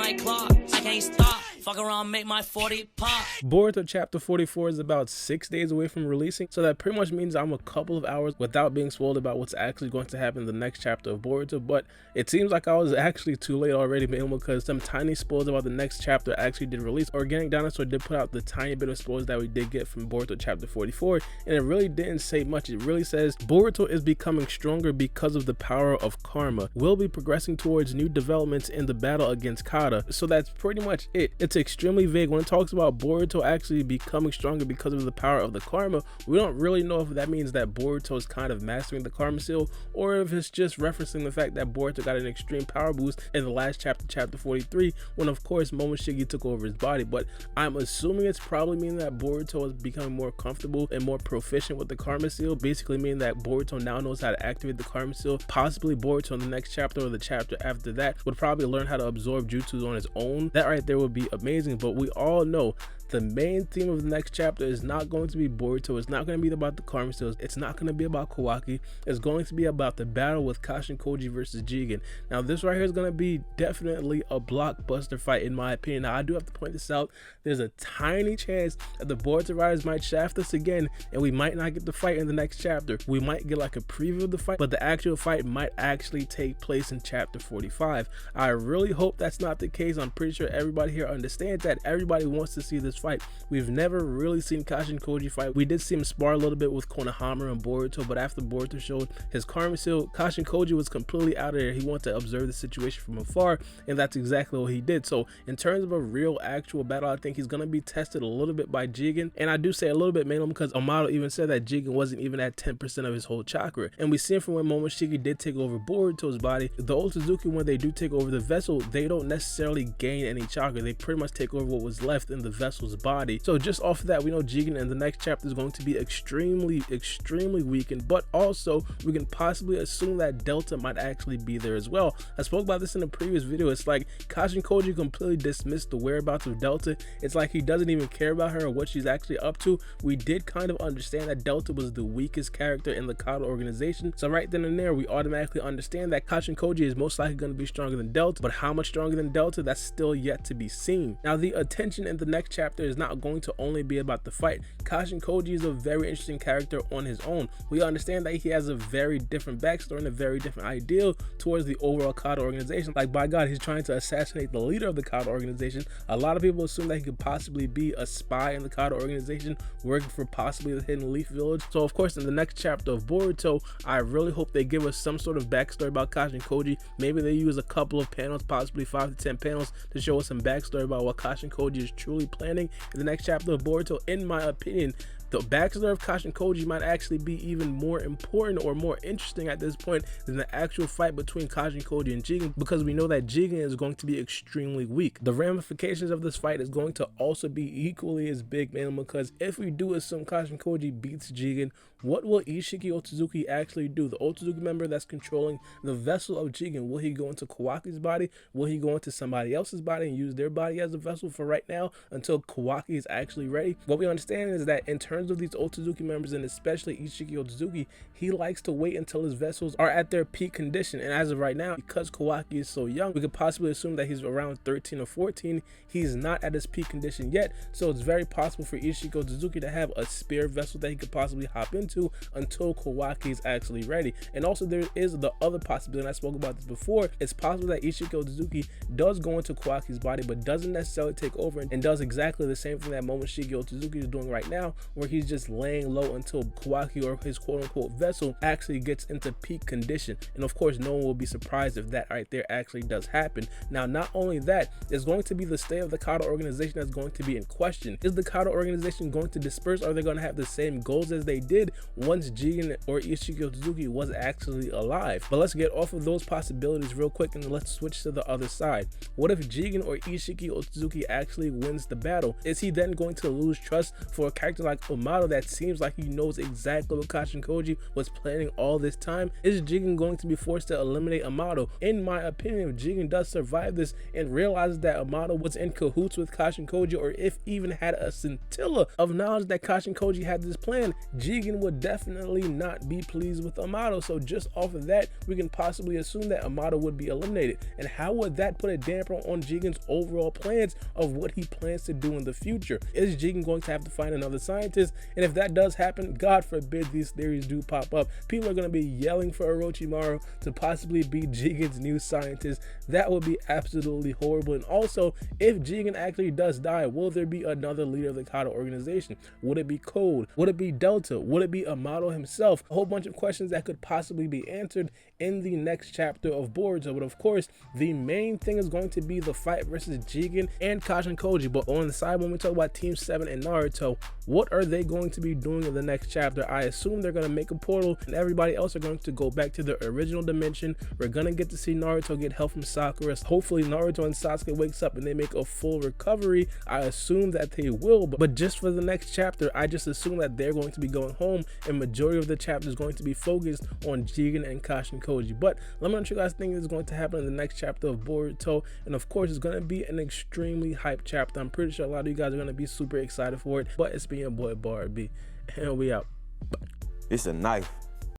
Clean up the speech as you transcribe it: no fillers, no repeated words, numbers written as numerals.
like clock. I can't stop. Fuck around, make my 40 pop. Boruto chapter 44 is about 6 days away from releasing, so that pretty much means I'm a couple of hours without being spoiled about what's actually going to happen in the next chapter of Boruto. But it seems like I was actually too late already, mainly because some tiny spoilers about the next chapter actually did release. Organic Dinosaur did put out the tiny bit of spoilers that we did get from Boruto chapter 44, and it really didn't say much. It really says Boruto is becoming stronger because of the power of karma. We'll be progressing towards new developments in the battle against Kata. So that's pretty much it. It's extremely vague. When it talks about Boruto actually becoming stronger because of the power of the karma, we don't really know if that means that Boruto is kind of mastering the karma seal, or if it's just referencing the fact that Boruto got an extreme power boost in the last chapter, chapter 43, when of course Momoshiki took over his body. But I'm assuming it's probably meaning that Boruto is becoming more comfortable and more proficient with the karma seal, basically meaning that Boruto now knows how to activate the karma seal. Possibly Boruto in the next chapter or the chapter after that would probably learn how to absorb jutsus on his own. That right there would be amazing. But we all know the main theme of the next chapter is not going to be Boruto. It's not going to be about the karma seals. It's not going to be about Kawaki. It's going to be about the battle with Kashin Koji versus Jigen. Now this right here is going to be definitely a blockbuster fight in my opinion. Now I do have to point this out. There's a tiny chance that the Boruto writers might shaft us again and we might not get the fight in the next chapter. We might get like a preview of the fight, but the actual fight might actually take place in chapter 45. I really hope that's not the case. I'm pretty sure everybody here understands that. Everybody wants to see this fight. We've never really seen Kashin Koji fight. We did see him spar a little bit with Konohamaru and Boruto, but after Boruto showed his karma seal, Kashin Koji was completely out of there. He wanted to observe the situation from afar, and that's exactly what he did. So in terms of a real actual battle, I think he's going to be tested a little bit by Jigen, and I do say a little bit mainly because Amado even said that Jigen wasn't even at 10% of his whole chakra. And we see from when Momoshiki did take over Boruto's body, the Ōtsutsuki, when they do take over the vessel, they don't necessarily gain any chakra. They pretty much take over what was left in the vessel's body. So just off of that, we know Jigen in the next chapter is going to be extremely weakened, but also we can possibly assume that Delta might actually be there as well. I spoke about this in a previous video. It's like Kashin Koji completely dismissed the whereabouts of Delta. It's like he doesn't even care about her or what she's actually up to. We did kind of understand that Delta was the weakest character in the Kata organization, so right then and there we automatically understand that Kashin Koji is most likely going to be stronger than Delta, but how much stronger than Delta, that's still yet to be seen. Now the attention in the next chapter is not going to only be about the fight. Kashin Koji is a very interesting character on his own. We understand that he has a very different backstory and a very different ideal towards the overall Kata organization. Like, by God, he's trying to assassinate the leader of the Kata organization. A lot of people assume that he could possibly be a spy in the Kata organization, working for possibly the Hidden Leaf Village. So of course in the next chapter of Boruto, I really hope they give us some sort of backstory about Kashin Koji. Maybe they use a couple of panels, possibly 5 to 10 panels, to show us some backstory about what Kashin Koji is truly planning in the next chapter of Boruto. In my opinion, the backstory of Kashin Koji might actually be even more important or more interesting at this point than the actual fight between Kashin Koji and Jigen, because we know that Jigen is going to be extremely weak. The ramifications of this fight is going to also be equally as big, man, because if we do assume Kashin Koji beats Jigen, what will Isshiki Ōtsutsuki actually do? The Ōtsutsuki member that's controlling the vessel of Jigen, will he go into Kawaki's body? Will he go into somebody else's body and use their body as a vessel for right now until Kawaki is actually ready? What we understand is that in terms of these Ōtsutsuki members, and especially Isshiki Ōtsutsuki, he likes to wait until his vessels are at their peak condition. And as of right now, because Kawaki is so young, we could possibly assume that he's around 13 or 14. He's not at his peak condition yet, so it's very possible for Isshiki Ōtsutsuki to have a spare vessel that he could possibly hop into until Kawaki is actually ready. And also there is the other possibility, and I spoke about this before. It's possible that Isshiki Ōtsutsuki does go into Kawaki's body, but doesn't necessarily take over and does exactly the same thing that Momoshiki Ōtsutsuki is doing right now, where he's just laying low until Kawaki or his quote-unquote vessel actually gets into peak condition. And of course, no one will be surprised if that right there actually does happen. Now, not only that, there's going to be the state of the Kata organization that's going to be in question. Is the Kata organization going to disperse? Are they going to have the same goals as they did once Jigen or Isshiki Ōtsutsuki was actually alive? But let's get off of those possibilities real quick and let's switch to the other side. What if Jigen or Isshiki Ōtsutsuki actually wins the battle? Is he then going to lose trust for a character like Amado that seems like he knows exactly what Kashin Koji was planning all this time? Is Jigen going to be forced to eliminate Amado? In my opinion, if Jigen does survive this and realizes that Amado was in cahoots with Kashin Koji, or if even had a scintilla of knowledge that Kashin Koji had this plan, Jigen would definitely not be pleased with Amado. So just off of that, we can possibly assume that Amado would be eliminated. And how would that put a damper on Jigen's overall plans of what he plans to do in the future? Is Jigen going to have to find another scientist? And if that does happen, God forbid these theories do pop up, people are going to be yelling for Orochimaru to possibly be Jigen's new scientist. That would be absolutely horrible. And also, if Jigen actually does die, will there be another leader of the Kata organization? Would it be Code? Would it be Delta? Would it be Amado himself? A whole bunch of questions that could possibly be answered in the next chapter of Boruto. But of course, the main thing is going to be the fight versus Jigen and Kashin Koji. But on the side, when we talk about Team 7 and Naruto, what are they going to be doing in the next chapter? I assume they're going to make a portal and everybody else are going to go back to the original dimension. We're going to get to see Naruto get help from Sakura. Hopefully Naruto and Sasuke wakes up and they make a full recovery. I assume that they will, but just for the next chapter, I just assume that they're going to be going home and majority of the chapter is going to be focused on Jigen and Kashin Koji. But let me know what you guys think is going to happen in the next chapter of Boruto. And of course, it's going to be an extremely hyped chapter. I'm pretty sure a lot of you guys are going to be super excited for it. But it's been your boy Baara B, and we out. Bye. It's a knife.